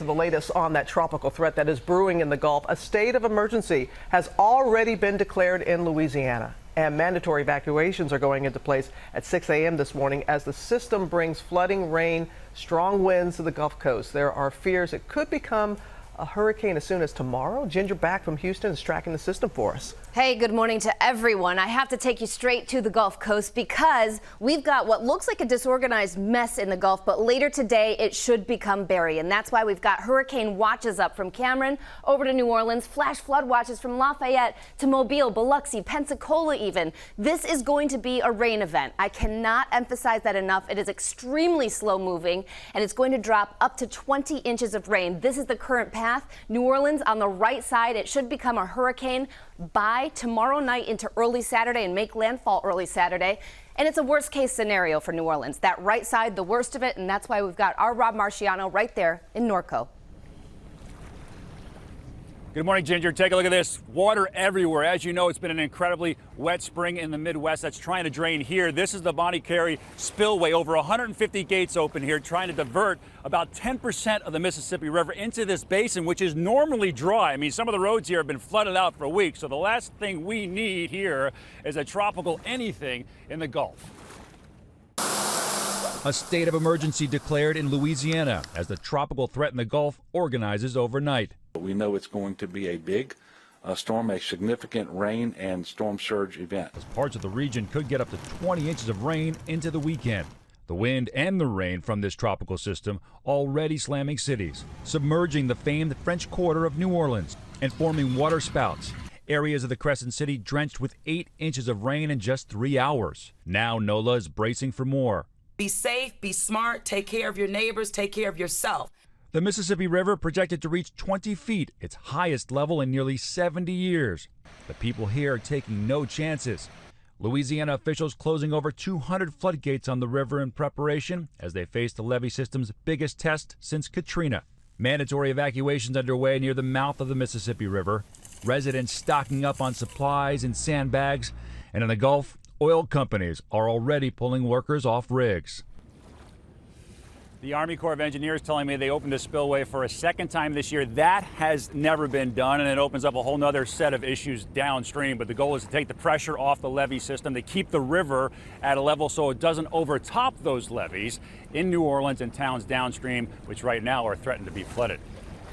The latest on that tropical threat that is brewing in the Gulf. A state of emergency has already been declared in Louisiana, and mandatory evacuations are going into place at 6 a.m. this morning as the system brings flooding, rain, strong winds to the Gulf Coast. There are fears it could become a hurricane as soon as tomorrow. Ginger back from Houston is tracking the system for us. Hey, good morning to everyone. I have to take you straight to the Gulf Coast because we've got what looks like a disorganized mess in the Gulf, but later today it should become Barry. And that's why we've got hurricane watches up from Cameron over to New Orleans, flash flood watches from Lafayette to Mobile, Biloxi, Pensacola even. This is going to be a rain event. I cannot emphasize that enough. It is extremely slow moving and it's going to drop up to 20 inches of rain. This is the current path. New Orleans on the right side. It should become a hurricane by tomorrow night into early Saturday and make landfall early Saturday. And it's a worst case scenario for New Orleans. That right side, the worst of it. And that's why we've got our Rob Marciano right there in Norco. Good morning, Ginger. Take a look at this. Water everywhere. As you know, it's been an incredibly wet spring in the Midwest that's trying to drain here. This is the Bonnie Carey spillway. Over 150 gates open here, trying to divert about 10% of the Mississippi River into this basin, which is normally dry. I mean, some of the roads here have been flooded out for weeks. So the last thing we need here is a tropical anything in the Gulf. A state of emergency declared in Louisiana as the tropical threat in the Gulf organizes overnight. We know it's going to be a big storm, a significant rain and storm surge event. As parts of the region could get up to 20 inches of rain into the weekend. The wind and the rain from this tropical system already slamming cities, submerging the famed French Quarter of New Orleans and forming water spouts. Areas of the Crescent City drenched with 8 inches of rain in just 3 hours. Now NOLA is bracing for more. Be safe, be smart, take care of your neighbors, take care of yourself. The Mississippi River projected to reach 20 feet, its highest level in nearly 70 years. The people here are taking no chances. Louisiana officials closing over 200 floodgates on the river in preparation as they face the levee system's biggest test since Katrina. Mandatory evacuations underway near the mouth of the Mississippi River. Residents stocking up on supplies and sandbags. And in the Gulf, oil companies are already pulling workers off rigs. The Army Corps of Engineers telling me they opened the spillway for a second time this year. That has never been done, and it opens up a whole nother set of issues downstream. But the goal is to take the pressure off the levee system, to keep the river at a level so it doesn't overtop those levees in New Orleans and towns downstream, which right now are threatened to be flooded.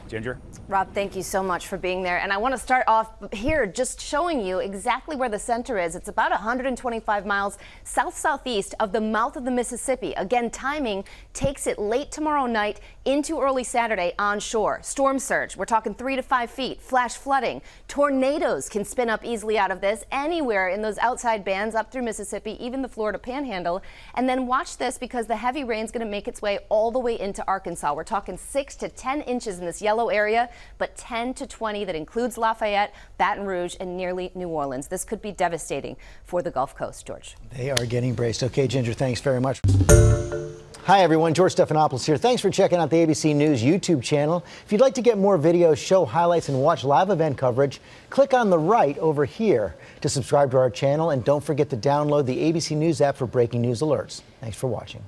Ginger? Rob, thank you so much for being there. And I want to start off here just showing you exactly where the center is. It's about 125 miles south-southeast of the mouth of the Mississippi. Again, timing takes it late tomorrow night into early Saturday onshore. Storm surge, we're talking 3 to 5 feet. Flash flooding. Tornadoes can spin up easily out of this anywhere in those outside bands up through Mississippi, even the Florida Panhandle. And then watch this because the heavy rain is going to make its way all the way into Arkansas. We're talking 6 to 10 inches in this yellow area, but 10 to 20 that includes Lafayette, Baton Rouge, and nearly New Orleans. This could be devastating for the Gulf Coast, George. They are getting braced. Okay, Ginger, thanks very much. Hi, everyone. George Stephanopoulos here. Thanks for checking out the ABC News YouTube channel. If you'd like to get more videos, show highlights, and watch live event coverage, click on the right over here to subscribe to our channel. And don't forget to download the ABC News app for breaking news alerts. Thanks for watching.